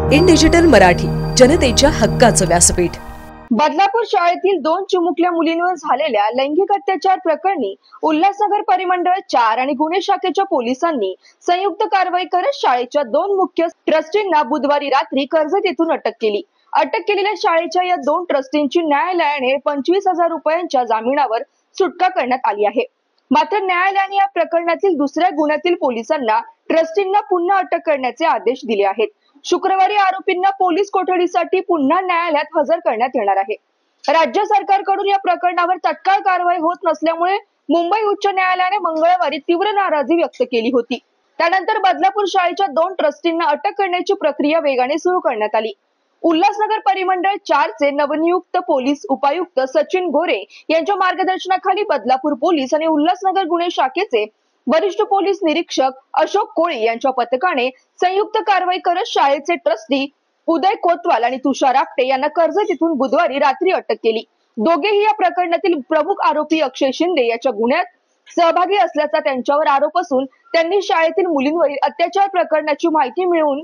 In digital Marathi, जनतेच्या हक्काचं व्यासपीठ। बदलापूर शाळेतील 2 चिमुकल्या मुलींवर झालेल्या लैंगिक अत्याचार प्रकरणी उल्हासनगर परिमंडळ 4 आणि गुन्हे शाखेच्या पोलिसांनी संयुक्त कारवाई करत शाळेच्या 2 मुख्य ट्रस्टींना बुधवारी रात्री कर्जत येथून अटक केली। अटक केलेल्या शाळेच्या या 2 ट्रस्टींची न्यायालयाने 25,000 रुपयांच्या जामिनावर सुटका करण्यात आली आहे। मात्र न्यायालयाने या प्रकरणातील दुसऱ्या गुन्ह्यातील पोलिसांना ट्रस्टींना पुन्हा अटक करण्याचे आदेश दिले आहेत। शुक्रवारी आरोपींना पोलीस कोठडीसाठी पुन्हा न्यायालयात हजर करण्यात येणार आहे। राज्य सरकारकडून या प्रकरणावर तत्काळ कारवाई होत नसल्यामुळे मुंबई उच्च न्यायालयाने मंगळवारी तीव्र नाराजी व्यक्त केली होती। त्यानंतर बदलापूर शाळेच्या 2 ट्रस्टींना अटक करण्याची प्रक्रिया वेगाने सुरू करण्यात आली। उल्हासनगर परिमंडळ 4 चे नवनियुक्त पोलीस उपायुक्त सचिन गोरे यांच्या मार्गदर्शनाखाली बदलापूर पोलीस आणि उल्हासनगर गुन्हे शाखेचे वरिष्ठ पोलीस निरीक्षक अशोक कोळी यांच्या पथकाने संयुक्त कारवाई करत शाळेचे ट्रस्टी उदय कोतवाल आणि तुषार आपटे यांना कर्जत येथून बुधवारी रात्री अटक केली। दोघेही या प्रकरणातील प्रमुख आरोपी अक्षय शिंदे याच्या गुन्ह्यात सहभागी असल्याचा त्यांच्यावर आरोप असून त्यांनी शाळेतील मुलींवरील अत्याचार प्रकरणाची माहिती मिळवून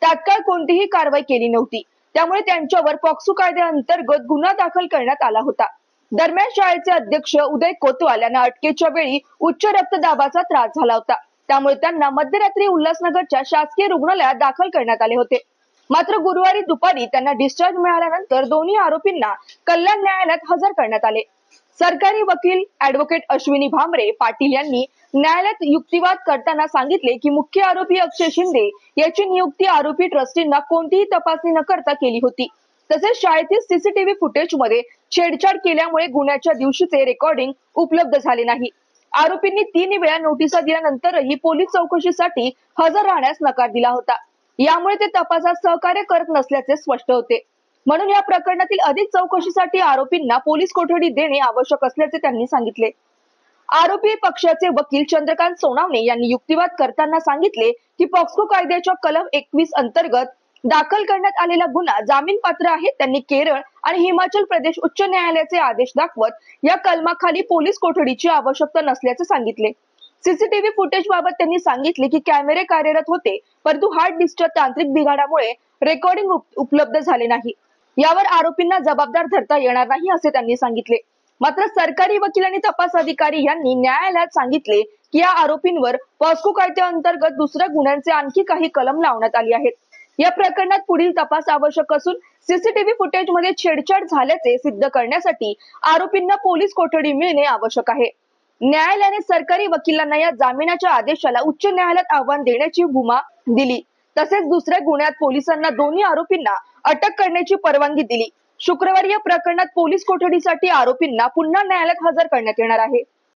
तात्काळ कोणतीही कारवाई केली नव्हती। त्यामुळे त्यांच्यावर पॉक्सो कायद्याअंतर्गत गुन्हा दाखल करण्यात आला होता। दरम्यान शाळेचे अध्यक्ष उदय कोतवाल यांना अटकेच्या वेळी उच्च रक्तदाबाचा त्रास झाला होता। त्यामुळे त्यांना मध्यरात्री उल्हासनगरच्या शासकीय रुग्णालयात दाखल करण्यात आले होते। मात्र गुरुवारी दुपारी त्यांना डिस्चार्ज मिळाल्यानंतर दोन्ही आरोपींना कल्याण न्यायालयात हजर करण्यात आले। सरकारी वकील ॲडव्होकेट अश्विनी भामरे पाटील यांनी न्यायालयात युक्तिवाद करताना सांगितले की मुख्य आरोपी अक्षय शिंदे याची नियुक्ती आरोपी ट्रस्टींना कोणतीही तपासणी न करता केली होती। तसेच शाळेतील सीसीटीव्ही फुटेजमध्ये छेडछाड केल्यामुळे गुन्ह्याच्या दिवशीचे रेकॉर्डिंग उपलब्ध झाले नाही। आरोपींनी 3 वेळा नोटिसा दिल्यानंतरही पोलीस चौकशीसाठी हजर राहण्यास नकार दिला होता। यामुळे ते तपासात सहकार्य करत नसल्याचे स्पष्ट होते। म्हणून या प्रकरणातील अधिक चौकशीसाठी आरोपींना पोलीस कोठडी देणे आवश्यक असल्याचे त्यांनी सांगितले। आरोपी पक्षाचे वकील चंद्रकांत सोनावणे यांनी युक्तिवाद करताना सांगितले की पॉक्सो कायद्याच्या कलम 21 अंतर्गत दाखल करण्यात आलेला गुन्हा जामीन पात्र आहे। त्यांनी केरळ आणि हिमाचल प्रदेश उच्च न्यायालयाचे आदेश दाखवत या कलमाखाली पोलीस कोठडीची आवश्यकता नसल्याचे सांगितले। सीसीटीव्ही फुटेज बाबत त्यांनी सांगितले की कॅमेरे कार्यरत होते, परंतु हार्ड डिस्कच्या तांत्रिक बिघाडामुळे रेकॉर्डिंग उपलब्ध झाले नाही। यावर आरोपींना जबाबदार धरता येणार नाही असे त्यांनी सांगितले। मात्र सरकारी वकील आणि तपास अधिकारी यांनी न्यायालयात सांगितले की या आरोपींवर पॉक्सो कायद्याअंतर्गत दुसऱ्या गुन्ह्यांचे आणखी काही कलम लावण्यात आली आहेत। या प्रकरणात पुढील तपास आवश्यक असून सीसीटीव्ही फुटेजमध्ये छेडछाड झाल्याचे सिद्ध करण्यासाठी आरोपींना पोलीस कोठडी मिळणे आवश्यक आहे। न्यायालयाने सरकारी वकिलांना या जामिनाच्या आदेशाला उच्च न्यायालयात आव्हान देण्याची भूमा दिली। तसेच दुसऱ्या गुन्ह्यात पोलिसांना दोन्ही आरोपींना अटक करण्याची परवानगी दिली। शुक्रवारी या प्रकरणात पोलीस कोठडीसाठी आरोपींना पुन्हा न्यायालयात हजर करण्यात येणार आहे।